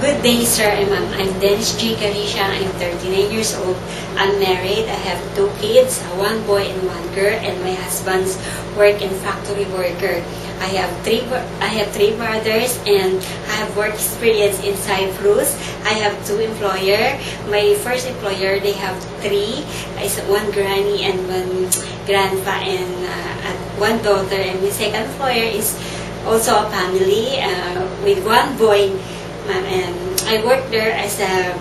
Good day, sir and ma'am. I'm Dennis G. Carisha. I'm 39 years old. I'm married. I have 2 kids, one boy and 1 girl, and my husband's work in factory worker. I have three brothers, and I have work experience in Cyprus. I have 2 employer. My first employer, they have 3. Is 1 granny and 1 grandpa and 1 daughter. And my second employer is also a family with 1 boy. And I work there as a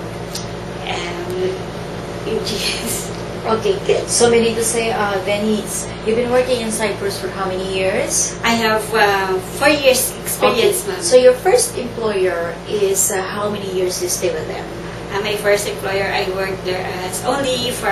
Okay, good. So we need to say, Denise, you've been working in Cyprus for how many years? I have 4 years experience, ma'am. So your first employer is how many years you stay with them? My first employer, I worked there as only for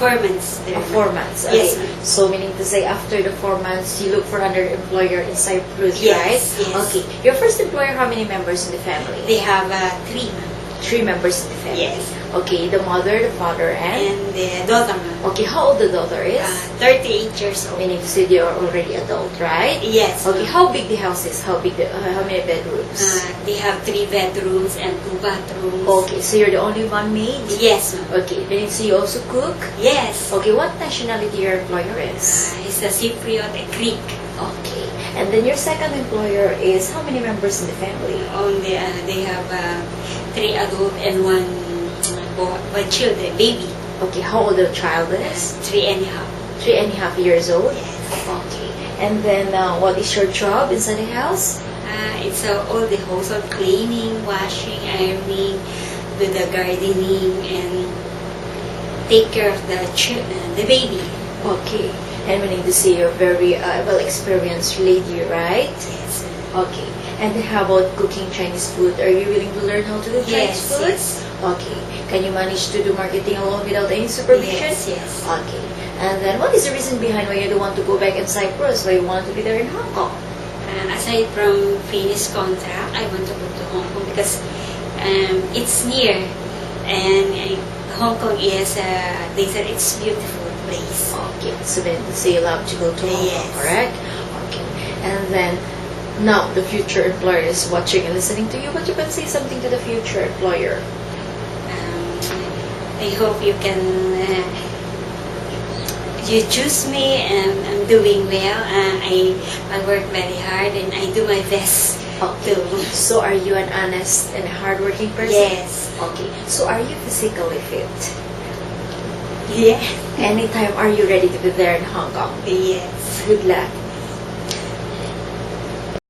4 months. There, 4 months. Okay. Yes, ma'am. So meaning to say, after the 4 months, you look for another employer in Cyprus, Yes, right? yes. Okay. Your first employer, how many members in the family? They have 3, ma'am. 3 members in the family. Yes. Okay. The mother, the father, and And the daughter, ma'am. okay. How old the daughter is? 38 years old. Meaning to say they are already adult, right? Yes. Okay. ma'am. How big the house is? How big how many bedrooms? They have 3 bedrooms and 2 bathrooms. Okay, so you're the only one maid? Yes, ma'am. Okay, then so you also cook? Yes. Okay, what nationality your employer is? It's a Cypriot, a Greek. Okay, and then your second employer is how many members in the family? Only they have 3 adult and 1 children, baby. Okay, how old the child is? 3 and a half. 3.5 years old? Yes. Okay, and then what is your job inside the house? It's all the household cleaning, washing, ironing, do the gardening, and take care of the baby. Okay, and we need to say you're very well-experienced lady, right? Yes. Okay, and how about cooking Chinese food? Are you willing to learn how to do Chinese Yes, food? yes. Okay. Can you manage to do marketing alone without any supervision? Yes, yes. Okay. And then what is the reason behind why you don't want to go back in Cyprus? Why you want to be there in Hong Kong? And aside from finished contract, I want to go to Hong Kong because it's near, and Hong Kong is they said it's beautiful place. Okay. So then say you love to go to Hong Kong, Yes. correct? Okay. And then now the future employer is watching and listening to you, but you can say something to the future employer. I hope you can you choose me, and I'm doing well. I work very hard and I do my best Okay. to. So are you an honest and hardworking person? Yes. Okay. So are you physically fit? Yeah. Anytime are you ready to be there in Hong Kong? Yes. Good luck.